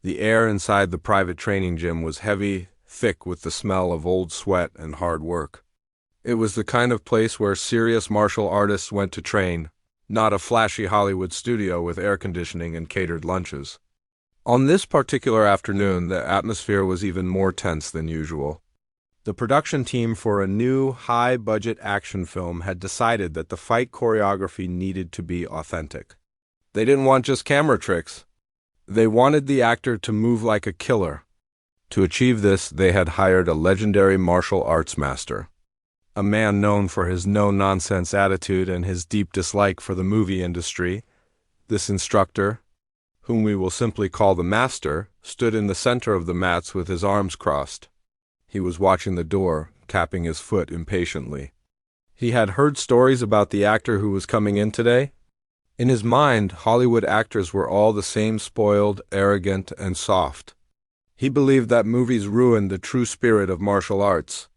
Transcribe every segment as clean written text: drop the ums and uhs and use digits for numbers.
The air inside the private training gym was heavy, thick with the smell of old sweat and hard work. It was the kind of place where serious martial artists went to train, not a flashy Hollywood studio with air conditioning and catered lunches. On this particular afternoon, the atmosphere was even more tense than usual. The production team for a new, high-budget action film had decided that the fight choreography needed to be authentic. They didn't want just camera tricks. They wanted the actor to move like a killer. To achieve this, they had hired a legendary martial arts master, a man known for his no-nonsense attitude and his deep dislike for the movie industry. This instructor, whom we will simply call the master, stood in the center of the mats with his arms crossed. He was watching the door, tapping his foot impatiently. He had heard stories about the actor who was coming in today. In his mind, Hollywood actors were all the same, spoiled, arrogant, and soft. He believed that movies ruined the true spirit of martial arts.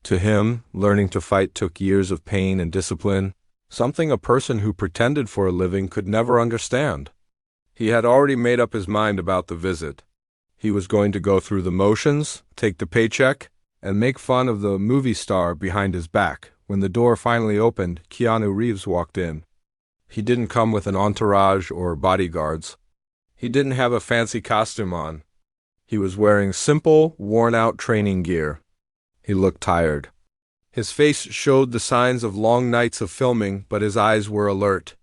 To him, learning to fight took years of pain and discipline, something a person who pretended for a living could never understand. He had already made up his mind about the visit. He was going to go through the motions, take the paycheck, and make fun of the movie star behind his back. When the door finally opened, Keanu Reeves walked in. He didn't come with an entourage or bodyguards. He didn't have a fancy costume on. He was wearing simple, worn-out training gear. He looked tired. His face showed the signs of long nights of filming, but his eyes were alert.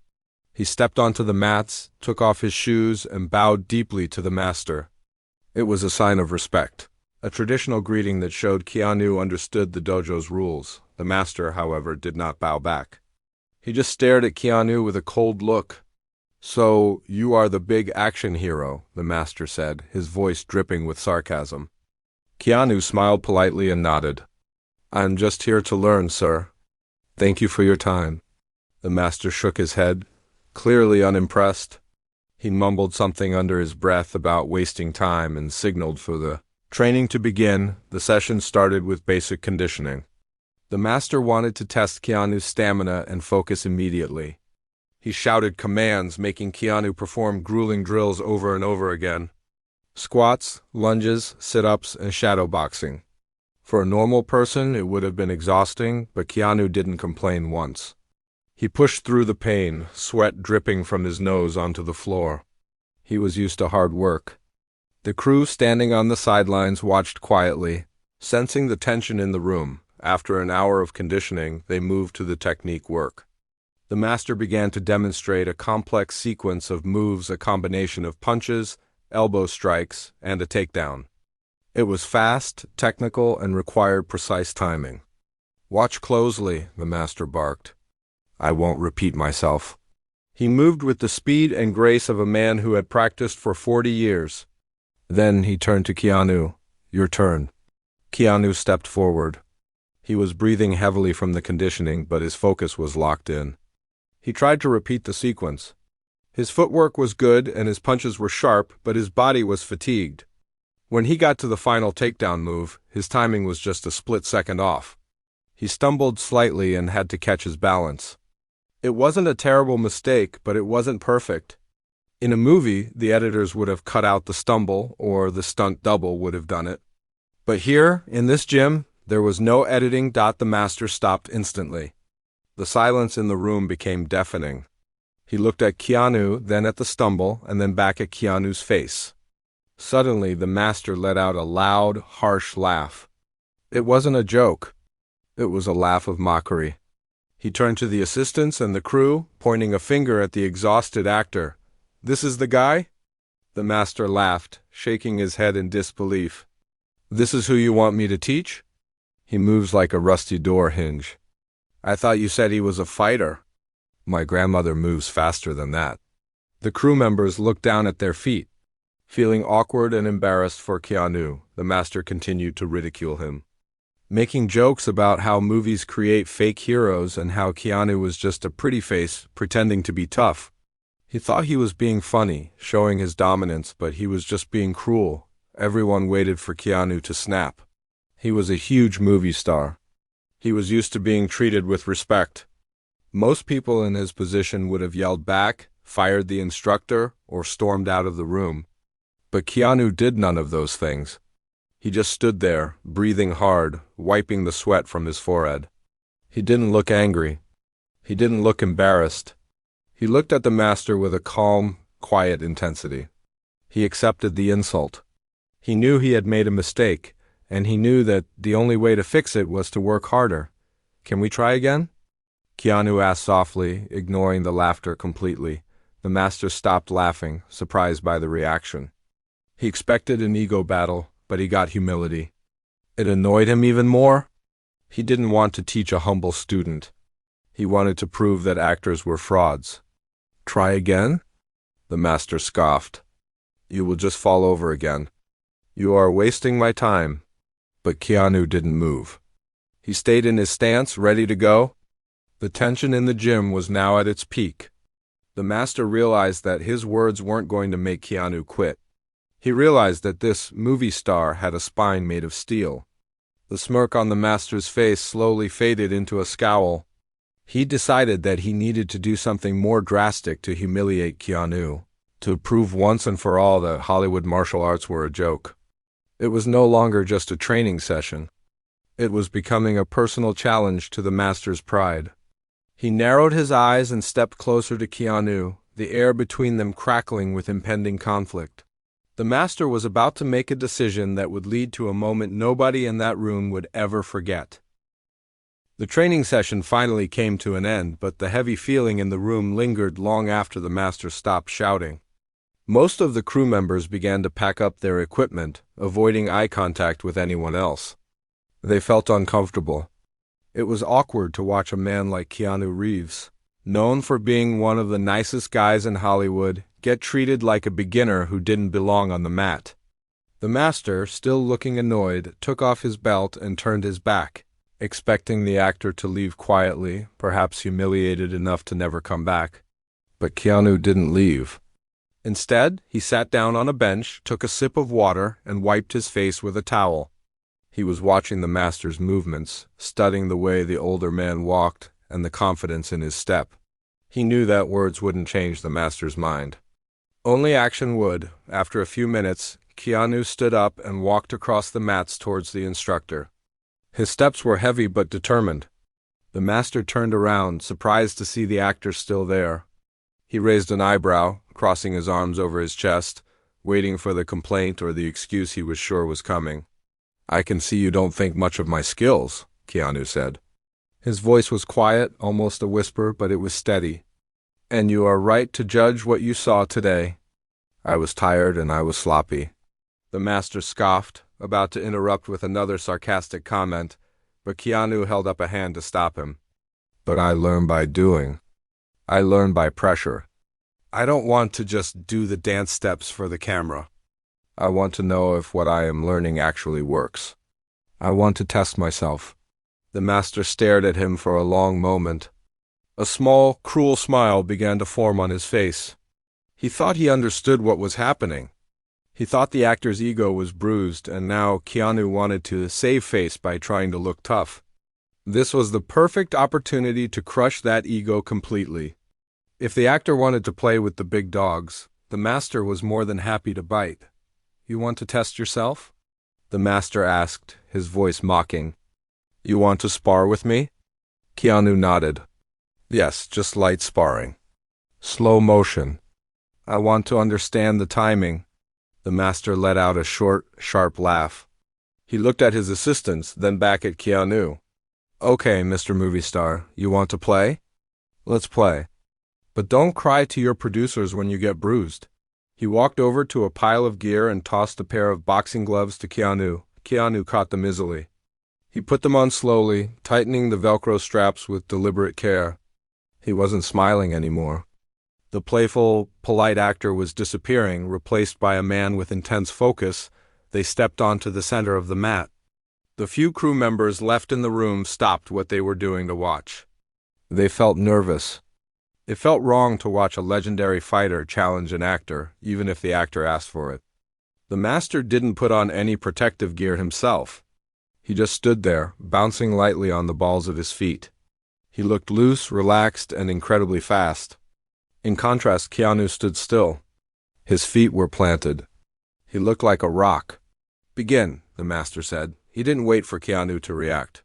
He stepped onto the mats, took off his shoes, and bowed deeply to the master. It was a sign of respect, a traditional greeting that showed Keanu understood the dojo's rules. The master, however, did not bow back. He just stared at Keanu with a cold look. "So, you are the big action hero," the master said, his voice dripping with sarcasm. Keanu smiled politely and nodded. "I'm just here to learn, sir. Thank you for your time." The master shook his head, clearly unimpressed. He mumbled something under his breath about wasting time and signaled for the training to begin. The session started with basic conditioning. The master wanted to test Keanu's stamina and focus immediately. He shouted commands, making Keanu perform grueling drills over and over again. Squats, lunges, sit-ups, and shadow boxing. For a normal person, it would have been exhausting, but Keanu didn't complain once. He pushed through the pain, sweat dripping from his nose onto the floor. He was used to hard work. The crew standing on the sidelines watched quietly, sensing the tension in the room. After an hour of conditioning, they moved to the technique work. The master began to demonstrate a complex sequence of moves, a combination of punches, elbow strikes, and a takedown. It was fast, technical, and required precise timing. "Watch closely," the master barked. "I won't repeat myself." He moved with the speed and grace of a man who had practiced for 40 years. Then he turned to Keanu. "Your turn." Keanu stepped forward. He was breathing heavily from the conditioning, but his focus was locked in. He tried to repeat the sequence. His footwork was good and his punches were sharp, but his body was fatigued. When he got to the final takedown move, his timing was just a split second off. He stumbled slightly and had to catch his balance. It wasn't a terrible mistake, but it wasn't perfect. In a movie, the editors would have cut out the stumble, or the stunt double would have done it. But here, in this gym, there was no editing. The master stopped instantly. The silence in the room became deafening. He looked at Keanu, then at the stumble, and then back at Keanu's face. Suddenly, the master let out a loud, harsh laugh. It wasn't a joke. It was a laugh of mockery. He turned to the assistants and the crew, pointing a finger at the exhausted actor. "This is the guy?" The master laughed, shaking his head in disbelief. "This is who you want me to teach? He moves like a rusty door hinge. I thought you said he was a fighter." "My grandmother moves faster than that." The crew members looked down at their feet. Feeling awkward and embarrassed for Keanu, the master continued to ridicule him, making jokes about how movies create fake heroes and how Keanu was just a pretty face pretending to be tough. He thought he was being funny, showing his dominance, but he was just being cruel. Everyone waited for Keanu to snap. He was a huge movie star. He was used to being treated with respect. Most people in his position would have yelled back, fired the instructor, or stormed out of the room. But Keanu did none of those things. He just stood there, breathing hard, wiping the sweat from his forehead. He didn't look angry. He didn't look embarrassed. He looked at the master with a calm, quiet intensity. He accepted the insult. He knew he had made a mistake, and he knew that the only way to fix it was to work harder. "Can we try again?" Keanu asked softly, ignoring the laughter completely. The master stopped laughing, surprised by the reaction. He expected an ego battle, but he got humility. It annoyed him even more. He didn't want to teach a humble student. He wanted to prove that actors were frauds. "Try again?" The master scoffed. "You will just fall over again. You are wasting my time." But Keanu didn't move. He stayed in his stance, ready to go. The tension in the gym was now at its peak. The master realized that his words weren't going to make Keanu quit. He realized that this movie star had a spine made of steel. The smirk on the master's face slowly faded into a scowl. He decided that he needed to do something more drastic to humiliate Keanu, to prove once and for all that Hollywood martial arts were a joke. It was no longer just a training session. It was becoming a personal challenge to the master's pride. He narrowed his eyes and stepped closer to Keanu, the air between them crackling with impending conflict. The master was about to make a decision that would lead to a moment nobody in that room would ever forget. The training session finally came to an end, but the heavy feeling in the room lingered long after the master stopped shouting. Most of the crew members began to pack up their equipment, avoiding eye contact with anyone else. They felt uncomfortable. It was awkward to watch a man like Keanu Reeves, known for being one of the nicest guys in Hollywood, get treated like a beginner who didn't belong on the mat. The master, still looking annoyed, took off his belt and turned his back, expecting the actor to leave quietly, perhaps humiliated enough to never come back. But Keanu didn't leave. Instead, he sat down on a bench, took a sip of water, and wiped his face with a towel. He was watching the master's movements, studying the way the older man walked and the confidence in his step. He knew that words wouldn't change the master's mind. Only action would. After a few minutes, Keanu stood up and walked across the mats towards the instructor. His steps were heavy but determined. The master turned around, surprised to see the actor still there. He raised an eyebrow, crossing his arms over his chest, waiting for the complaint or the excuse he was sure was coming. "I can see you don't think much of my skills," Keanu said. His voice was quiet, almost a whisper, but it was steady. "And you are right to judge what you saw today. I was tired and I was sloppy." The master scoffed, about to interrupt with another sarcastic comment, but Keanu held up a hand to stop him. "But I learn by doing. I learn by pressure. I don't want to just do the dance steps for the camera. I want to know if what I am learning actually works. I want to test myself." The master stared at him for a long moment. A small, cruel smile began to form on his face. He thought he understood what was happening. He thought the actor's ego was bruised, and now Keanu wanted to save face by trying to look tough. This was the perfect opportunity to crush that ego completely. If the actor wanted to play with the big dogs, the master was more than happy to bite. "You want to test yourself?" the master asked, his voice mocking. "You want to spar with me?" Keanu nodded. "Yes, just light sparring. Slow motion. I want to understand the timing." The master let out a short, sharp laugh. He looked at his assistants, then back at Keanu. "Okay, Mr. Movie Star, you want to play? Let's play. But don't cry to your producers when you get bruised." He walked over to a pile of gear and tossed a pair of boxing gloves to Keanu. Keanu caught them easily. He put them on slowly, tightening the Velcro straps with deliberate care. He wasn't smiling anymore. The playful, polite actor was disappearing, replaced by a man with intense focus. They stepped onto the center of the mat. The few crew members left in the room stopped what they were doing to watch. They felt nervous. It felt wrong to watch a legendary fighter challenge an actor, even if the actor asked for it. The master didn't put on any protective gear himself. He just stood there, bouncing lightly on the balls of his feet. He looked loose, relaxed, and incredibly fast. In contrast, Keanu stood still. His feet were planted. He looked like a rock. "Begin," the master said. He didn't wait for Keanu to react.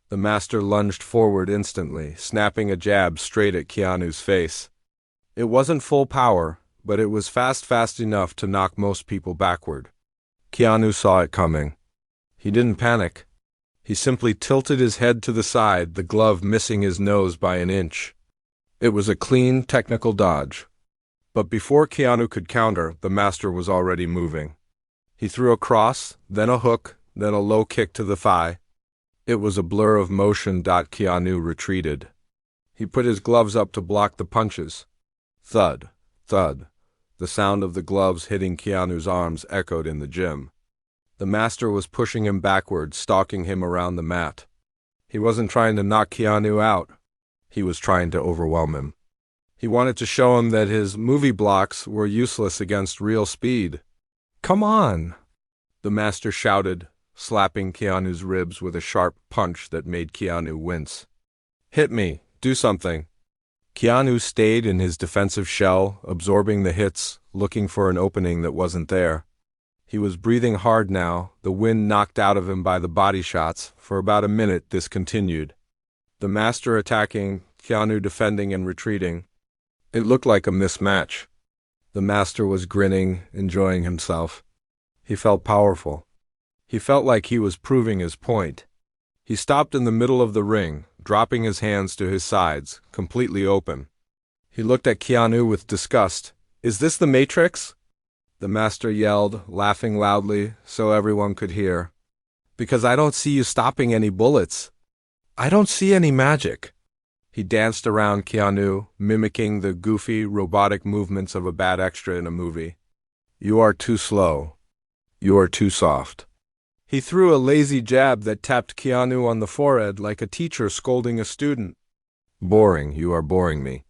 The master lunged forward instantly, snapping a jab straight at Keanu's face. It wasn't full power, but it was fast enough to knock most people backward. Keanu saw it coming. He didn't panic. He simply tilted his head to the side, the glove missing his nose by an inch. It was a clean, technical dodge. But before Keanu could counter, the master was already moving. He threw a cross, then a hook, then a low kick to the thigh. It was a blur of motion. Keanu retreated. He put his gloves up to block the punches. Thud, thud. The sound of the gloves hitting Keanu's arms echoed in the gym. The master was pushing him backward, stalking him around the mat. He wasn't trying to knock Keanu out. He was trying to overwhelm him. He wanted to show him that his movie blocks were useless against real speed. "Come on!" the master shouted, slapping Keanu's ribs with a sharp punch that made Keanu wince. "Hit me! Do something!" Keanu stayed in his defensive shell, absorbing the hits, looking for an opening that wasn't there. He was breathing hard now, the wind knocked out of him by the body shots. For about a minute this continued. The master attacking, Keanu defending and retreating. It looked like a mismatch. The master was grinning, enjoying himself. He felt powerful. He felt like he was proving his point. He stopped in the middle of the ring, dropping his hands to his sides, completely open. He looked at Keanu with disgust. "Is this the Matrix?" The master yelled, laughing loudly so everyone could hear. "Because I don't see you stopping any bullets. I don't see any magic." He danced around Keanu, mimicking the goofy, robotic movements of a bad extra in a movie. "You are too slow. You are too soft." He threw a lazy jab that tapped Keanu on the forehead like a teacher scolding a student. "Boring, you are boring me."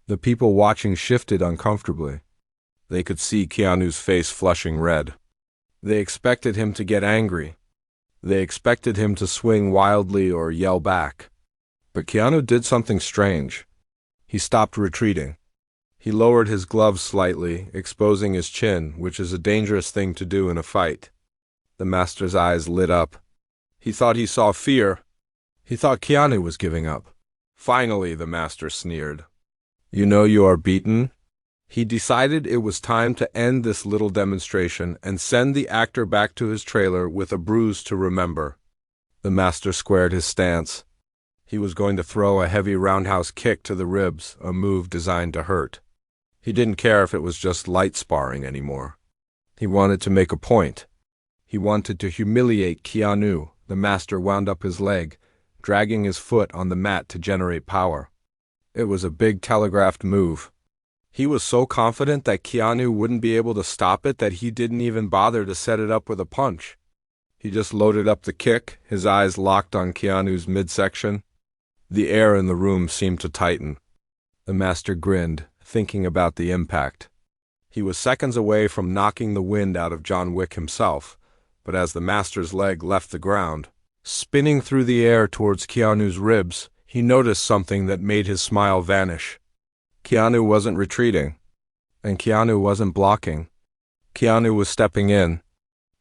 The people watching shifted uncomfortably. They could see Keanu's face flushing red. They expected him to get angry. They expected him to swing wildly or yell back. But Keanu did something strange. He stopped retreating. He lowered his gloves slightly, exposing his chin, which is a dangerous thing to do in a fight. The master's eyes lit up. He thought he saw fear. He thought Keanu was giving up. "Finally," the master sneered. "You know you are beaten?" He decided it was time to end this little demonstration and send the actor back to his trailer with a bruise to remember. The master squared his stance. He was going to throw a heavy roundhouse kick to the ribs, a move designed to hurt. He didn't care if it was just light sparring anymore. He wanted to make a point. He wanted to humiliate Keanu. The master wound up his leg, dragging his foot on the mat to generate power. It was a big telegraphed move. He was so confident that Keanu wouldn't be able to stop it that he didn't even bother to set it up with a punch. He just loaded up the kick, his eyes locked on Keanu's midsection. The air in the room seemed to tighten. The master grinned, thinking about the impact. He was seconds away from knocking the wind out of John Wick himself, but as the master's leg left the ground, spinning through the air towards Keanu's ribs, he noticed something that made his smile vanish. Keanu wasn't retreating, and Keanu wasn't blocking. Keanu was stepping in.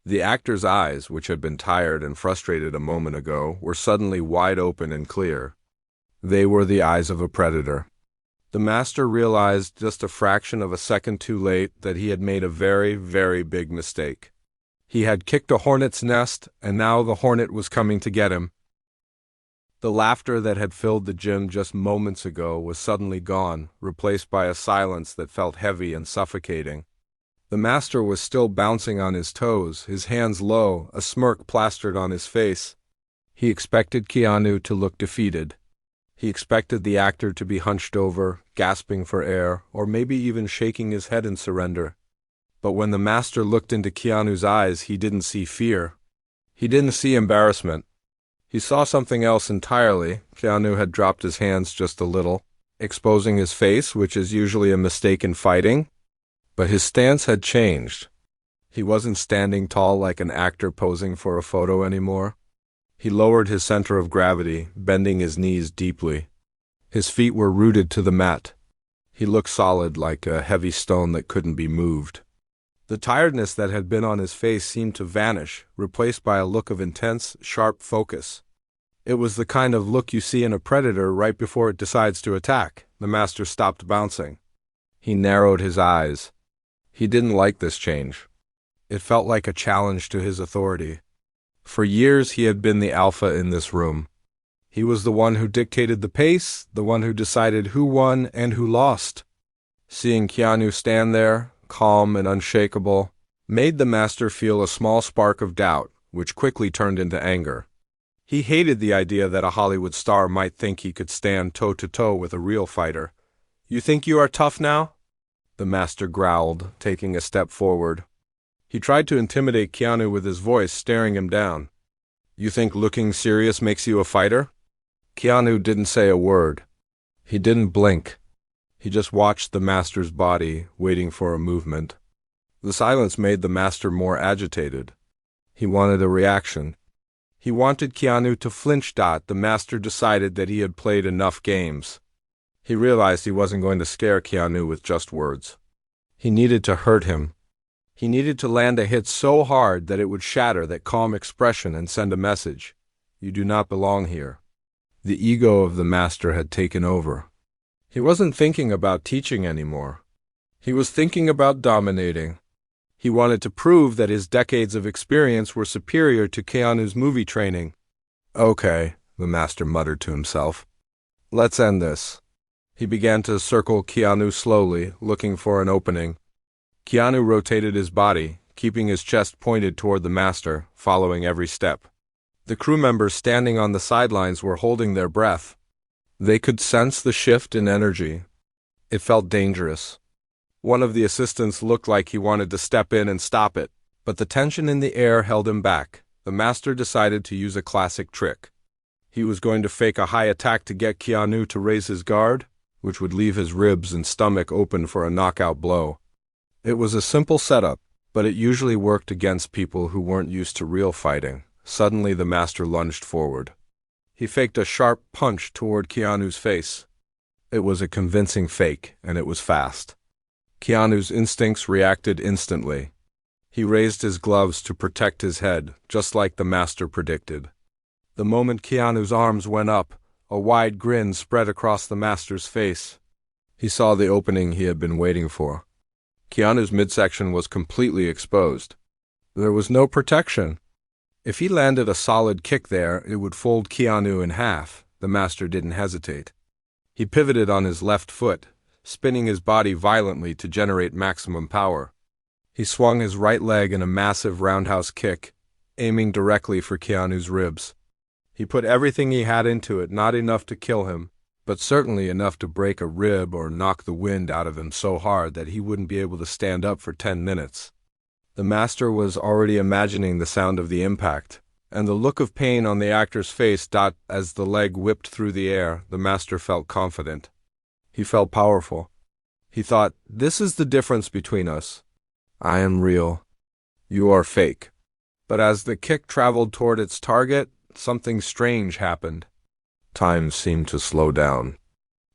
The actor's eyes, which had been tired and frustrated a moment ago, were suddenly wide open and clear. They were the eyes of a predator. The master realized just a fraction of a second too late that he had made a very big mistake. He had kicked a hornet's nest, and now the hornet was coming to get him. The laughter that had filled the gym just moments ago was suddenly gone, replaced by a silence that felt heavy and suffocating. The master was still bouncing on his toes, his hands low, a smirk plastered on his face. He expected Keanu to look defeated. He expected the actor to be hunched over, gasping for air, or maybe even shaking his head in surrender. But when the master looked into Keanu's eyes, he didn't see fear. He didn't see embarrassment. He saw something else entirely. Keanu had dropped his hands just a little, exposing his face, which is usually a mistake in fighting. But his stance had changed. He wasn't standing tall like an actor posing for a photo anymore. He lowered his center of gravity, bending his knees deeply. His feet were rooted to the mat. He looked solid, like a heavy stone that couldn't be moved. The tiredness that had been on his face seemed to vanish, replaced by a look of intense, sharp focus. It was the kind of look you see in a predator right before it decides to attack. The master stopped bouncing. He narrowed his eyes. He didn't like this change. It felt like a challenge to his authority. For years he had been the alpha in this room. He was the one who dictated the pace, the one who decided who won and who lost. Seeing Keanu stand there, calm and unshakable, made the master feel a small spark of doubt, which quickly turned into anger. He hated the idea that a Hollywood star might think he could stand toe-to-toe with a real fighter. "You think you are tough now?" the master growled, taking a step forward. He tried to intimidate Keanu with his voice, staring him down. "You think looking serious makes you a fighter?" Keanu didn't say a word. He didn't blink. He just watched the master's body, waiting for a movement. The silence made the master more agitated. He wanted a reaction. He wanted Keanu to flinch. The master decided that he had played enough games. He realized he wasn't going to scare Keanu with just words. He needed to hurt him. He needed to land a hit so hard that it would shatter that calm expression and send a message. You do not belong here. The ego of the master had taken over. He wasn't thinking about teaching anymore. He was thinking about dominating. He wanted to prove that his decades of experience were superior to Keanu's movie training. "Okay," the master muttered to himself. "Let's end this." He began to circle Keanu slowly, looking for an opening. Keanu rotated his body, keeping his chest pointed toward the master, following every step. The crew members standing on the sidelines were holding their breath. They could sense the shift in energy. It felt dangerous. One of the assistants looked like he wanted to step in and stop it, but the tension in the air held him back. The master decided to use a classic trick. He was going to fake a high attack to get Keanu to raise his guard, which would leave his ribs and stomach open for a knockout blow. It was a simple setup, but it usually worked against people who weren't used to real fighting. Suddenly the master lunged forward. He faked a sharp punch toward Keanu's face. It was a convincing fake, and it was fast. Keanu's instincts reacted instantly. He raised his gloves to protect his head, just like the master predicted. The moment Keanu's arms went up, a wide grin spread across the master's face. He saw the opening he had been waiting for. Keanu's midsection was completely exposed. There was no protection. If he landed a solid kick there, it would fold Keanu in half. The master didn't hesitate. He pivoted on his left foot, spinning his body violently to generate maximum power. He swung his right leg in a massive roundhouse kick, aiming directly for Keanu's ribs. He put everything he had into it, not enough to kill him, but certainly enough to break a rib or knock the wind out of him so hard that he wouldn't be able to stand up for 10 minutes. The master was already imagining the sound of the impact, and the look of pain on the actor's face. As the leg whipped through the air, the master felt confident. He felt powerful. He thought, "This is the difference between us. I am real. You are fake." But as the kick traveled toward its target, something strange happened. Time seemed to slow down.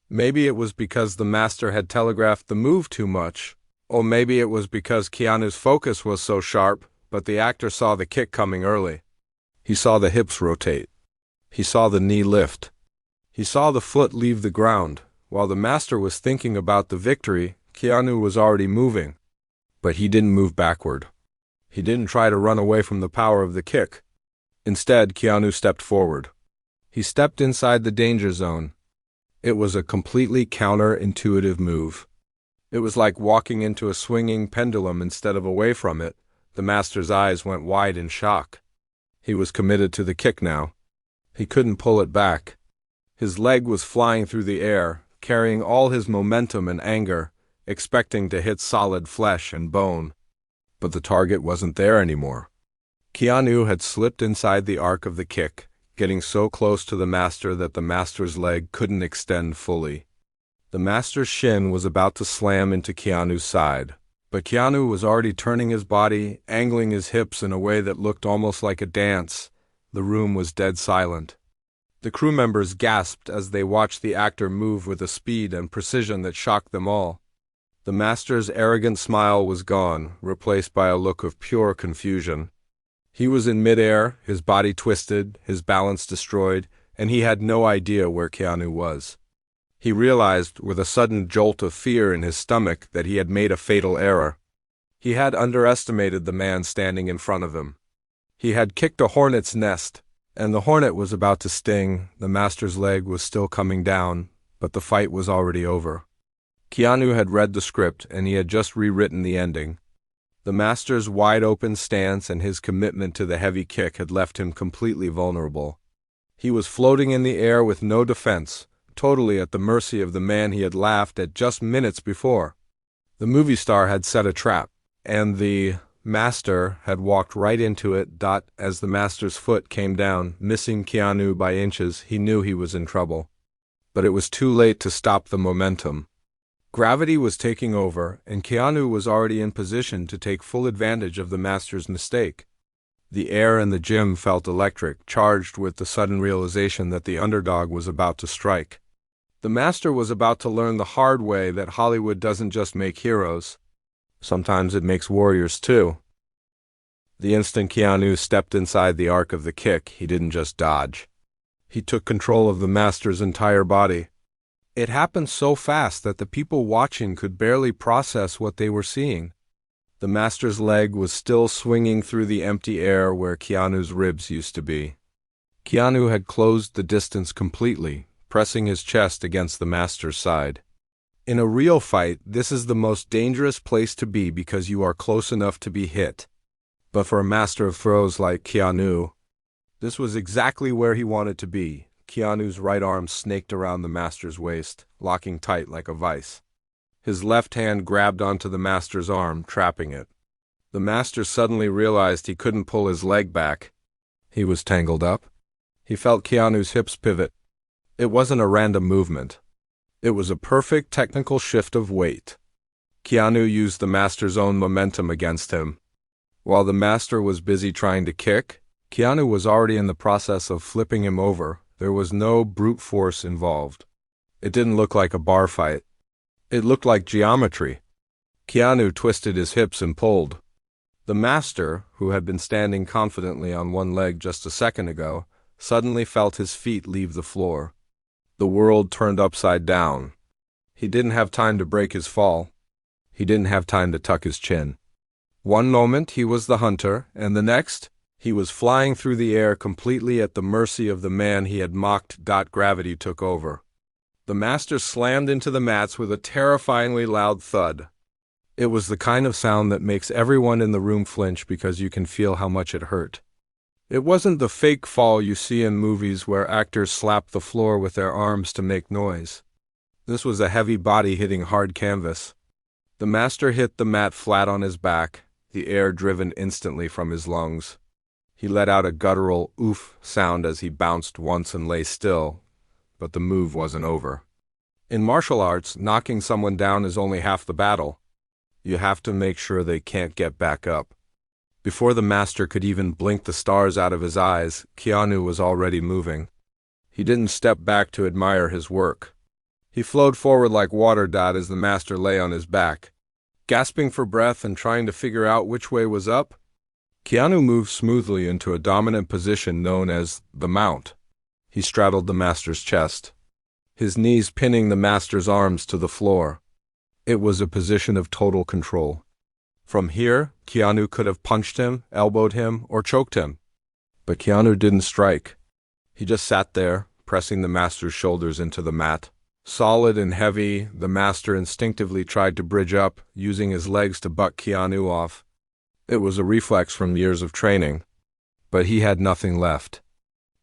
Maybe it was because the master had telegraphed the move too much, or maybe it was because Keanu's focus was so sharp, but the actor saw the kick coming early. He saw the hips rotate. He saw the knee lift. He saw the foot leave the ground. While the master was thinking about the victory, Keanu was already moving. But he didn't move backward. He didn't try to run away from the power of the kick. Instead, Keanu stepped forward. He stepped inside the danger zone. It was a completely counterintuitive move. It was like walking into a swinging pendulum instead of away from it. The master's eyes went wide in shock. He was committed to the kick now. He couldn't pull it back. His leg was flying through the air, carrying all his momentum and anger, expecting to hit solid flesh and bone. But the target wasn't there anymore. Keanu had slipped inside the arc of the kick, getting so close to the master that the master's leg couldn't extend fully. The master's shin was about to slam into Keanu's side, but Keanu was already turning his body, angling his hips in a way that looked almost like a dance. The room was dead silent. The crew members gasped as they watched the actor move with a speed and precision that shocked them all. The master's arrogant smile was gone, replaced by a look of pure confusion. He was in midair, his body twisted, his balance destroyed, and he had no idea where Keanu was. He realized, with a sudden jolt of fear in his stomach, that he had made a fatal error. He had underestimated the man standing in front of him. He had kicked a hornet's nest, and the hornet was about to sting. The master's leg was still coming down, but the fight was already over. Keanu had read the script, and he had just rewritten the ending. The master's wide-open stance and his commitment to the heavy kick had left him completely vulnerable. He was floating in the air with no defense, totally at the mercy of the man he had laughed at just minutes before. The movie star had set a trap, and the master had walked right into it. As the master's foot came down, missing Keanu by inches, he knew he was in trouble. But it was too late to stop the momentum. Gravity was taking over, and Keanu was already in position to take full advantage of the master's mistake. The air in the gym felt electric, charged with the sudden realization that the underdog was about to strike. The master was about to learn the hard way that Hollywood doesn't just make heroes. Sometimes it makes warriors too. The instant Keanu stepped inside the arc of the kick, he didn't just dodge. He took control of the master's entire body. It happened so fast that the people watching could barely process what they were seeing. The master's leg was still swinging through the empty air where Keanu's ribs used to be. Keanu had closed the distance completely, pressing his chest against the master's side. In a real fight, this is the most dangerous place to be because you are close enough to be hit. But for a master of throws like Keanu, this was exactly where he wanted to be. Keanu's right arm snaked around the master's waist, locking tight like a vice. His left hand grabbed onto the master's arm, trapping it. The master suddenly realized he couldn't pull his leg back. He was tangled up. He felt Keanu's hips pivot. It wasn't a random movement. It was a perfect technical shift of weight. Keanu used the master's own momentum against him. While the master was busy trying to kick, Keanu was already in the process of flipping him over. There was no brute force involved. It didn't look like a bar fight. It looked like geometry. Keanu twisted his hips and pulled. The master, who had been standing confidently on one leg just a second ago, suddenly felt his feet leave the floor. The world turned upside down. He didn't have time to break his fall. He didn't have time to tuck his chin. One moment he was the hunter, and the next, he was flying through the air completely at the mercy of the man he had mocked. Gravity took over. The master slammed into the mats with a terrifyingly loud thud. It was the kind of sound that makes everyone in the room flinch because you can feel how much it hurt. It wasn't the fake fall you see in movies where actors slap the floor with their arms to make noise. This was a heavy body hitting hard canvas. The master hit the mat flat on his back, the air driven instantly from his lungs. He let out a guttural oof sound as he bounced once and lay still, but the move wasn't over. In martial arts, knocking someone down is only half the battle. You have to make sure they can't get back up. Before the master could even blink the stars out of his eyes, Keanu was already moving. He didn't step back to admire his work. He flowed forward like water as the master lay on his back. Gasping for breath and trying to figure out which way was up, Keanu moved smoothly into a dominant position known as the mount. He straddled the master's chest, his knees pinning the master's arms to the floor. It was a position of total control. From here, Keanu could have punched him, elbowed him, or choked him. But Keanu didn't strike. He just sat there, pressing the master's shoulders into the mat. Solid and heavy, the master instinctively tried to bridge up, using his legs to buck Keanu off. It was a reflex from years of training. But he had nothing left.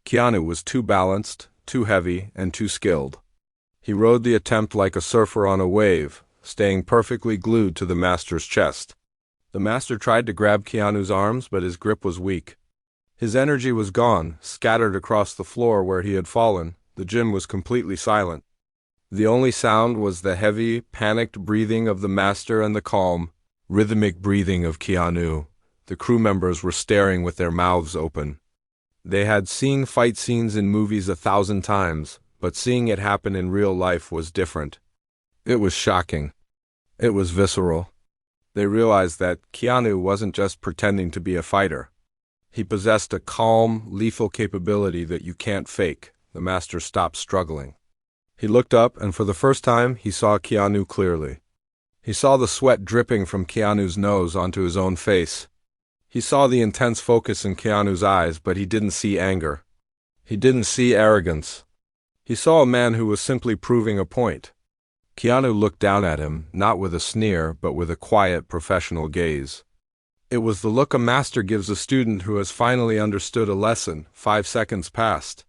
Keanu was too balanced, too heavy, and too skilled. He rode the attempt like a surfer on a wave, staying perfectly glued to the master's chest. The master tried to grab Keanu's arms, but his grip was weak. His energy was gone, scattered across the floor where he had fallen. The gym was completely silent. The only sound was the heavy, panicked breathing of the master and the calm, rhythmic breathing of Keanu. The crew members were staring with their mouths open. They had seen fight scenes in movies 1,000 times, but seeing it happen in real life was different. It was shocking. It was visceral. They realized that Keanu wasn't just pretending to be a fighter. He possessed a calm, lethal capability that you can't fake. The master stopped struggling. He looked up, and for the first time, he saw Keanu clearly. He saw the sweat dripping from Keanu's nose onto his own face. He saw the intense focus in Keanu's eyes, but he didn't see anger. He didn't see arrogance. He saw a man who was simply proving a point. Keanu looked down at him, not with a sneer, but with a quiet, professional gaze. It was the look a master gives a student who has finally understood a lesson. 5 seconds passed.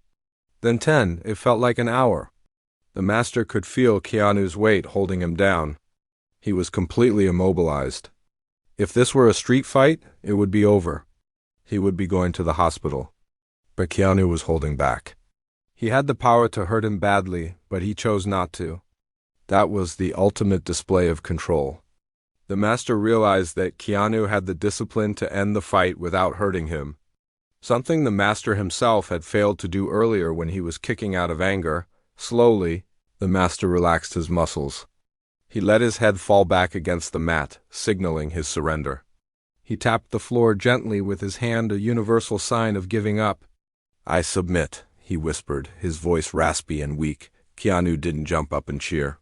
Then 10, it felt like an hour. The master could feel Keanu's weight holding him down. He was completely immobilized. If this were a street fight, it would be over. He would be going to the hospital. But Keanu was holding back. He had the power to hurt him badly, but he chose not to. That was the ultimate display of control. The master realized that Keanu had the discipline to end the fight without hurting him. Something the master himself had failed to do earlier when he was kicking out of anger. Slowly, the master relaxed his muscles. He let his head fall back against the mat, signaling his surrender. He tapped the floor gently with his hand, a universal sign of giving up. "I submit," he whispered, his voice raspy and weak. Keanu didn't jump up and cheer.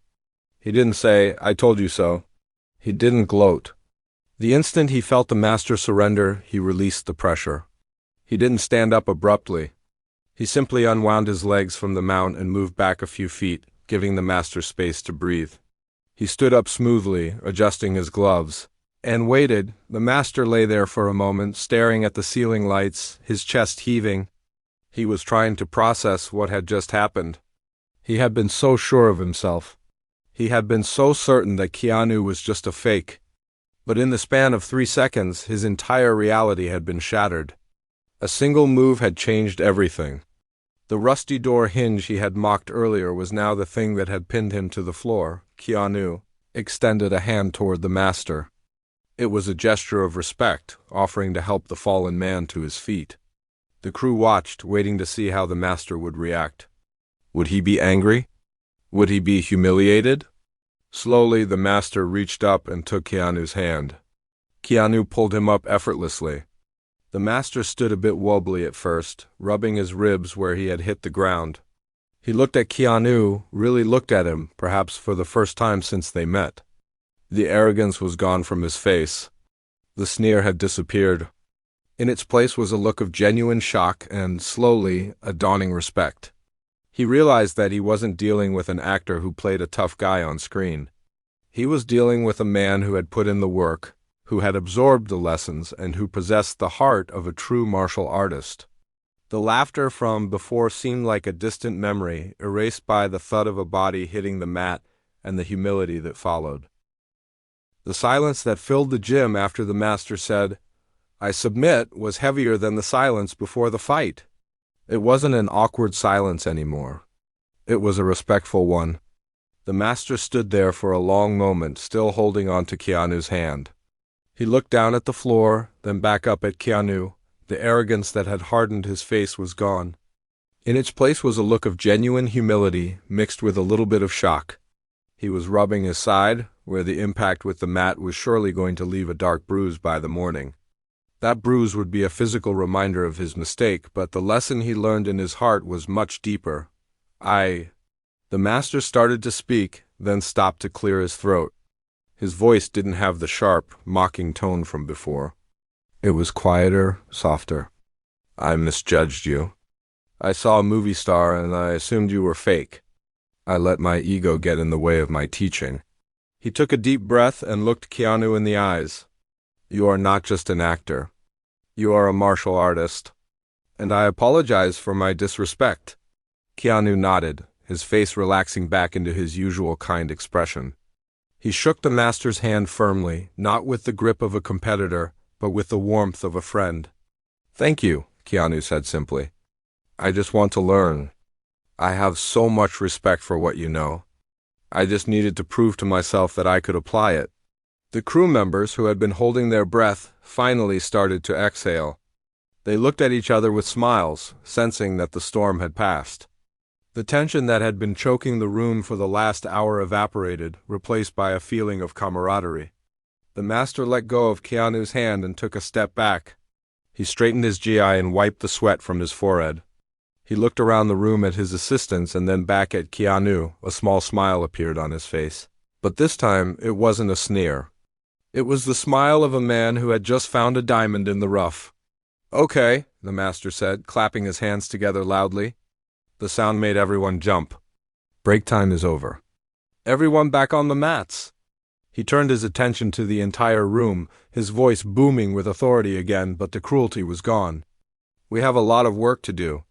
He didn't say, "I told you so." He didn't gloat. The instant he felt the master surrender, he released the pressure. He didn't stand up abruptly. He simply unwound his legs from the mount and moved back a few feet, giving the master space to breathe. He stood up smoothly, adjusting his gloves, and waited. The master lay there for a moment, staring at the ceiling lights, his chest heaving. He was trying to process what had just happened. He had been so sure of himself. He had been so certain that Keanu was just a fake. But in the span of 3 seconds, his entire reality had been shattered. A single move had changed everything. The rusty door hinge he had mocked earlier was now the thing that had pinned him to the floor. Keanu extended a hand toward the master. It was a gesture of respect, offering to help the fallen man to his feet. The crew watched, waiting to see how the master would react. Would he be angry? Would he be humiliated? Slowly, the master reached up and took Keanu's hand. Keanu pulled him up effortlessly. The master stood a bit wobbly at first, rubbing his ribs where he had hit the ground. He looked at Keanu, really looked at him, perhaps for the first time since they met. The arrogance was gone from his face. The sneer had disappeared. In its place was a look of genuine shock and, slowly, a dawning respect. He realized that he wasn't dealing with an actor who played a tough guy on screen. He was dealing with a man who had put in the work, who had absorbed the lessons, and who possessed the heart of a true martial artist. The laughter from before seemed like a distant memory, erased by the thud of a body hitting the mat and the humility that followed. The silence that filled the gym after the master said, "I submit," was heavier than the silence before the fight. It wasn't an awkward silence anymore. It was a respectful one. The master stood there for a long moment, still holding on to Keanu's hand. He looked down at the floor, then back up at Keanu. The arrogance that had hardened his face was gone. In its place was a look of genuine humility, mixed with a little bit of shock. He was rubbing his side, where the impact with the mat was surely going to leave a dark bruise by the morning. That bruise would be a physical reminder of his mistake, but the lesson he learned in his heart was much deeper. The master started to speak, then stopped to clear his throat. His voice didn't have the sharp, mocking tone from before. It was quieter, softer. "I misjudged you. I saw a movie star and I assumed you were fake. I let my ego get in the way of my teaching." He took a deep breath and looked Keanu in the eyes. "You are not just an actor. You are a martial artist. And I apologize for my disrespect." Keanu nodded, his face relaxing back into his usual kind expression. He shook the master's hand firmly, not with the grip of a competitor, but with the warmth of a friend. "Thank you," Keanu said simply. "I just want to learn. I have so much respect for what you know. I just needed to prove to myself that I could apply it." The crew members, who had been holding their breath, finally started to exhale. They looked at each other with smiles, sensing that the storm had passed. The tension that had been choking the room for the last hour evaporated, replaced by a feeling of camaraderie. The master let go of Keanu's hand and took a step back. He straightened his GI and wiped the sweat from his forehead. He looked around the room at his assistants and then back at Keanu. A small smile appeared on his face. But this time, it wasn't a sneer. It was the smile of a man who had just found a diamond in the rough. "Okay," the master said, clapping his hands together loudly. The sound made everyone jump. "Break time is over. Everyone back on the mats." He turned his attention to the entire room, his voice booming with authority again, but the cruelty was gone. "We have a lot of work to do,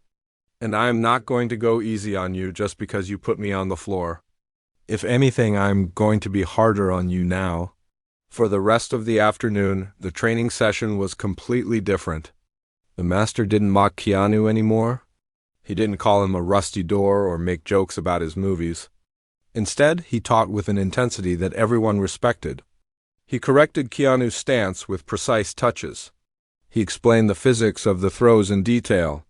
and I am not going to go easy on you just because you put me on the floor. If anything, I'm going to be harder on you now." For the rest of the afternoon, the training session was completely different. The master didn't mock Keanu anymore. He didn't call him a rusty door or make jokes about his movies. Instead, he taught with an intensity that everyone respected. He corrected Keanu's stance with precise touches. He explained the physics of the throws in detail.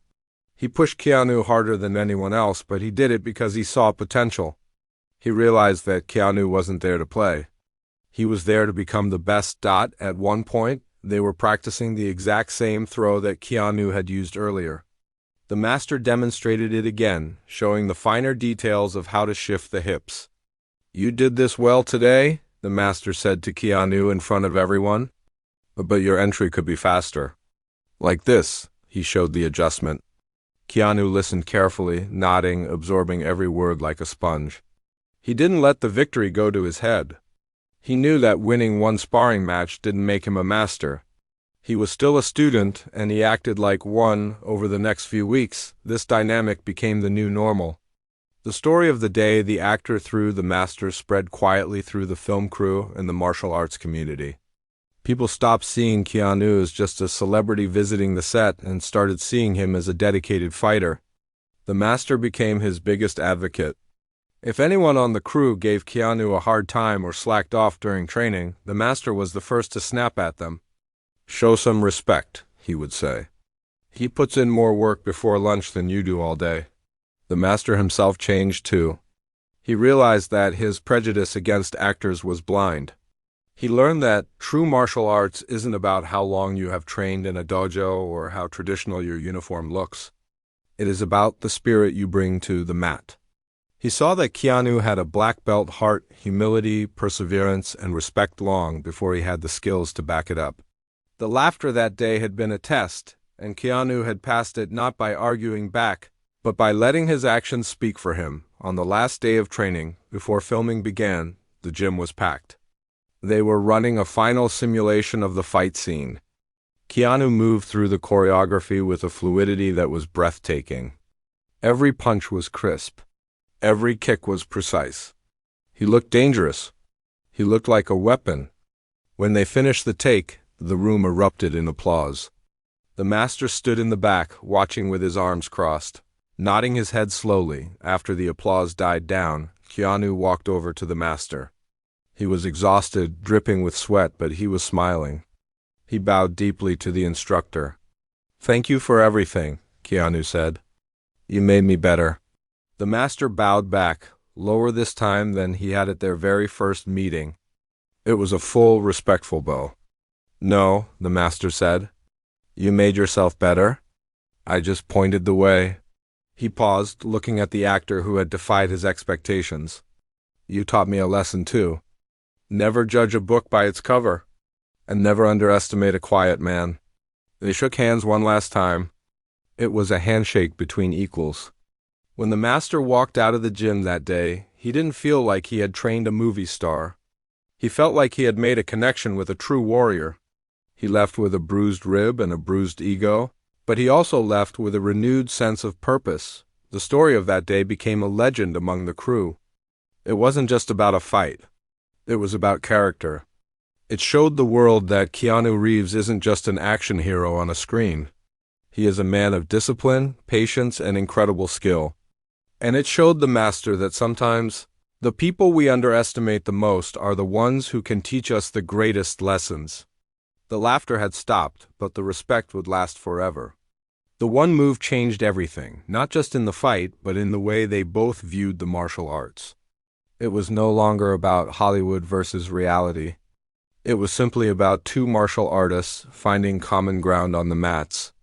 He pushed Keanu harder than anyone else, but he did it because he saw potential. He realized that Keanu wasn't there to play. He was there to become the best. At one point, they were practicing the exact same throw that Keanu had used earlier. The master demonstrated it again, showing the finer details of how to shift the hips. "You did this well today," the master said to Keanu in front of everyone. "But your entry could be faster. Like this," he showed the adjustment. Keanu listened carefully, nodding, absorbing every word like a sponge. He didn't let the victory go to his head. He knew that winning one sparring match didn't make him a master. He was still a student, and he acted like one. Over the next few weeks, this dynamic became the new normal. The story of the day the actor threw the master spread quietly through the film crew and the martial arts community. People stopped seeing Keanu as just a celebrity visiting the set and started seeing him as a dedicated fighter. The master became his biggest advocate. If anyone on the crew gave Keanu a hard time or slacked off during training, the master was the first to snap at them. "Show some respect," he would say. "He puts in more work before lunch than you do all day." The master himself changed too. He realized that his prejudice against actors was blind. He learned that true martial arts isn't about how long you have trained in a dojo or how traditional your uniform looks. It is about the spirit you bring to the mat. He saw that Keanu had a black belt heart, humility, perseverance, and respect long before he had the skills to back it up. The laughter that day had been a test, and Keanu had passed it not by arguing back, but by letting his actions speak for him. On the last day of training, before filming began, the gym was packed. They were running a final simulation of the fight scene. Keanu moved through the choreography with a fluidity that was breathtaking. Every punch was crisp. Every kick was precise. He looked dangerous. He looked like a weapon. When they finished the take, the room erupted in applause. The master stood in the back, watching with his arms crossed. Nodding his head slowly, after the applause died down, Keanu walked over to the master. He was exhausted, dripping with sweat, but he was smiling. He bowed deeply to the instructor. "Thank you for everything," Keanu said. "You made me better." The master bowed back, lower this time than he had at their very first meeting. It was a full, respectful bow. "No," the master said. "You made yourself better. I just pointed the way." He paused, looking at the actor who had defied his expectations. "You taught me a lesson too. Never judge a book by its cover, and never underestimate a quiet man." They shook hands one last time. It was a handshake between equals. When the master walked out of the gym that day, he didn't feel like he had trained a movie star. He felt like he had made a connection with a true warrior. He left with a bruised rib and a bruised ego, but he also left with a renewed sense of purpose. The story of that day became a legend among the crew. It wasn't just about a fight. It was about character. It showed the world that Keanu Reeves isn't just an action hero on a screen. He is a man of discipline, patience, and incredible skill. And it showed the master that sometimes the people we underestimate the most are the ones who can teach us the greatest lessons. The laughter had stopped, but the respect would last forever. The one move changed everything, not just in the fight, but in the way they both viewed the martial arts. It was no longer about Hollywood versus reality. It was simply about two martial artists finding common ground on the mats.